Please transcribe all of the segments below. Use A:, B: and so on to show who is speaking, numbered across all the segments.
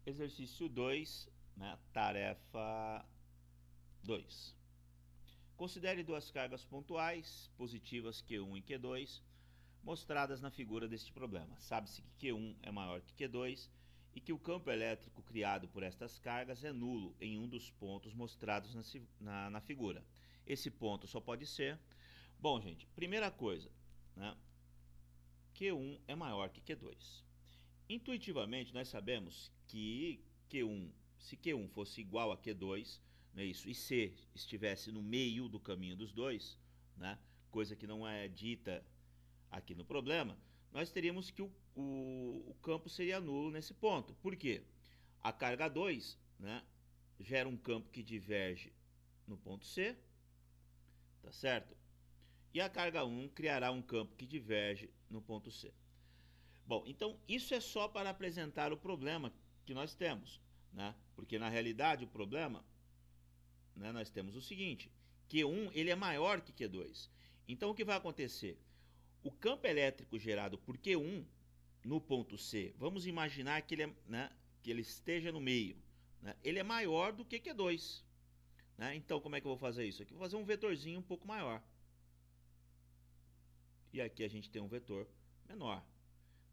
A: Exercício 2, né, tarefa 2. Considere duas cargas pontuais, positivas Q1 e Q2, mostradas na figura deste problema. Sabe-se que Q1 é maior que Q2 e que o campo elétrico criado por estas cargas é nulo em um dos pontos mostrados na figura. Esse ponto só pode ser... Bom, gente, primeira coisa, né, Q1 é maior que Q2. Intuitivamente, nós sabemos que Q1, se Q1 fosse igual a Q2, né, isso, e C estivesse no meio do caminho dos dois, né, coisa que não é dita aqui no problema, nós teríamos que o campo seria nulo nesse ponto. Por quê? A carga 2, né, gera um campo que diverge no ponto C, tá certo? E a carga 1 criará um campo que diverge no ponto C. Bom, então isso é só para apresentar o problema que nós temos, né? Porque na realidade o problema, né, nós temos o seguinte: Q1 ele é maior que Q2. Então o que vai acontecer? O campo elétrico gerado por Q1 no ponto C, vamos imaginar que ele, né, que ele esteja no meio, né? Ele é maior do que Q2. Né? Então como é que eu vou fazer isso? Aqui eu vou fazer um vetorzinho um pouco maior. E aqui a gente tem um vetor menor.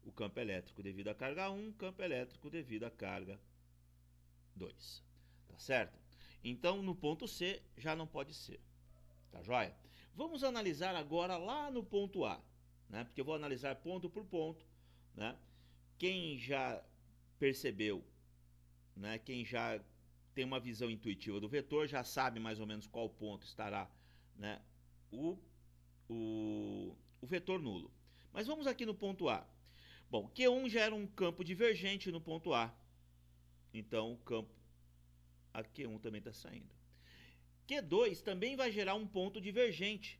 A: O campo elétrico devido à carga 1, campo elétrico devido à carga 2. Tá certo? Então, no ponto C, já não pode ser. Tá joia? Vamos analisar agora lá no ponto A, né? Porque eu vou analisar ponto por ponto, né? Quem já percebeu, né? Quem já tem uma visão intuitiva do vetor, já sabe mais ou menos qual ponto estará, né, o vetor nulo. Mas vamos aqui no ponto A. Bom, Q1 gera um campo divergente no ponto A. Então, o campo a Q1 também está saindo. Q2 também vai gerar um ponto divergente.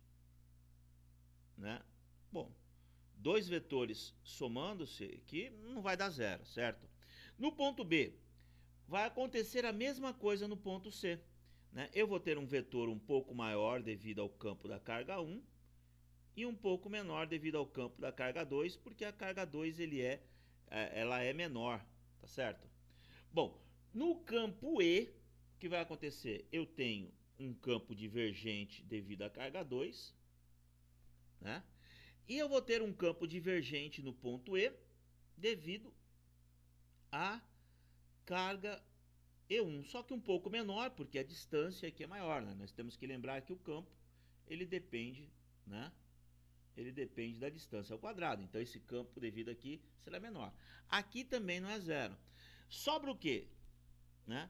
A: Né? Bom, dois vetores somando-se aqui não vai dar zero, certo? No ponto B, vai acontecer a mesma coisa no ponto C. Né? Eu vou ter um vetor um pouco maior devido ao campo da carga 1 e um pouco menor devido ao campo da carga 2, porque a carga 2 ela é menor, tá certo? Bom, no campo E, o que vai acontecer? Eu tenho um campo divergente devido à carga 2, né? E eu vou ter um campo divergente no ponto E devido à carga E1, só que um pouco menor, porque a distância aqui é maior, né? Nós temos que lembrar que o campo, ele depende, né? Ele depende da distância ao quadrado. Então esse campo devido aqui será menor. Aqui também não é zero. Sobra o quê? Né?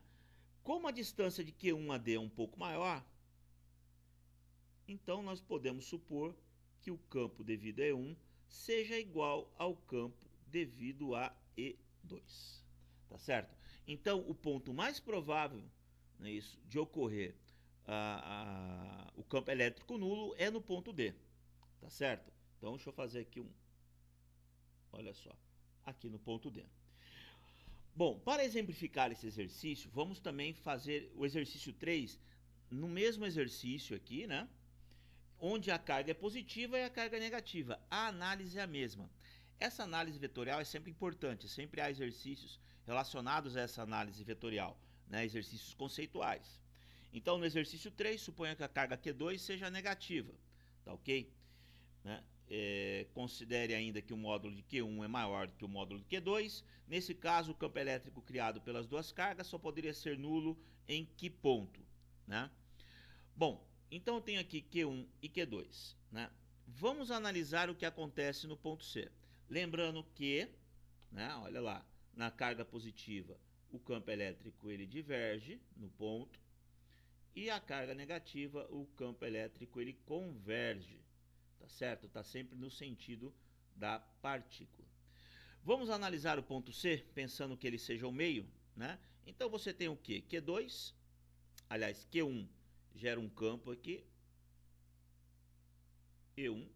A: Como a distância de Q1 a D é um pouco maior, então nós podemos supor que o campo devido a E1 seja igual ao campo devido a E2. Tá certo? Então o ponto mais provável, né, isso, de ocorrer o campo elétrico nulo é no ponto D. Tá certo? Então, deixa eu fazer aqui olha só, aqui no ponto D. Bom, para exemplificar esse exercício, vamos também fazer o exercício 3 no mesmo exercício aqui, né? Onde a carga é positiva e a carga é negativa. A análise é a mesma. Essa análise vetorial é sempre importante, sempre há exercícios relacionados a essa análise vetorial, né? Exercícios conceituais. Então, no exercício 3, suponha que a carga Q2 seja negativa, tá ok? Né? Considere ainda que o módulo de Q1 é maior do que o módulo de Q2. Nesse caso, o campo elétrico criado pelas duas cargas só poderia ser nulo em que ponto? Né? Bom, então eu tenho aqui Q1 e Q2. Né? Vamos analisar o que acontece no ponto C. Lembrando que, né, olha lá, na carga positiva, o campo elétrico ele diverge no ponto, e a carga negativa, o campo elétrico ele converge. Tá certo? Está sempre no sentido da partícula. Vamos analisar o ponto C, pensando que ele seja o meio, né? Então você tem o quê? Q2, aliás, Q1 gera um campo aqui, E1,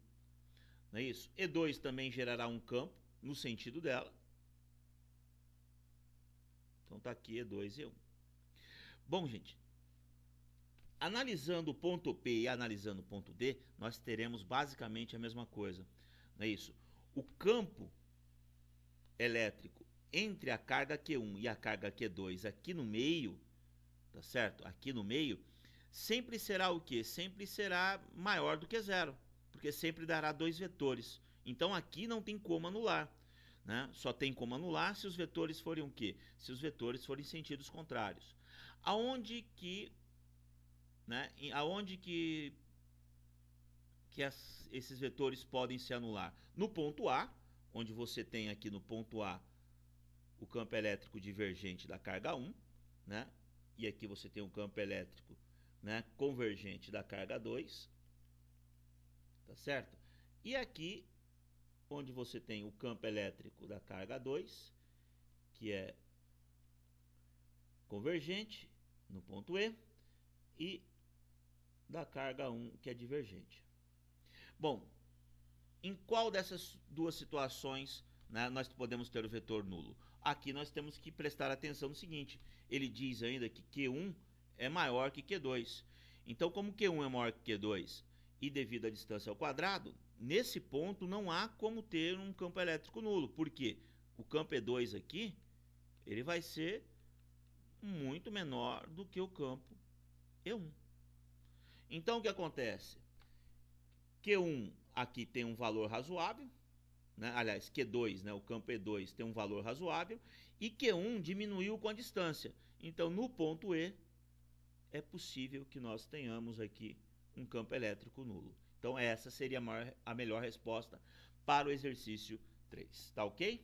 A: não é isso? E2 também gerará um campo no sentido dela. Então tá aqui E2 e E1. Bom, gente, analisando o ponto P e analisando o ponto D, nós teremos basicamente a mesma coisa. Não é isso? O campo elétrico entre a carga Q1 e a carga Q2 aqui no meio, tá certo? Aqui no meio, sempre será o quê? Sempre será maior do que zero, porque sempre dará dois vetores. Então aqui não tem como anular, né? Só tem como anular se os vetores forem o quê? Se os vetores forem em sentidos contrários. Aonde que, né? Aonde que esses vetores podem se anular? No ponto A, onde você tem aqui no ponto A o campo elétrico divergente da carga 1, né? E aqui você tem o campo elétrico, né, convergente da carga 2, tá certo? E aqui, onde você tem o campo elétrico da carga 2, que é convergente, no ponto E, e da carga 1, que é divergente. Bom, em qual dessas duas situações, né, nós podemos ter o vetor nulo? Aqui nós temos que prestar atenção no seguinte, ele diz ainda que Q1 é maior que Q2. Então, como Q1 é maior que Q2 e devido à distância ao quadrado, nesse ponto não há como ter um campo elétrico nulo. Por quê? O campo E2 aqui, ele vai ser muito menor do que o campo E1. Então, o que acontece? Q1 aqui tem um valor razoável, né? Aliás, Q2, né? O campo E2 tem um valor razoável, e Q1 diminuiu com a distância. Então, no ponto E, é possível que nós tenhamos aqui um campo elétrico nulo. Então, essa seria a melhor resposta para o exercício 3. Tá ok?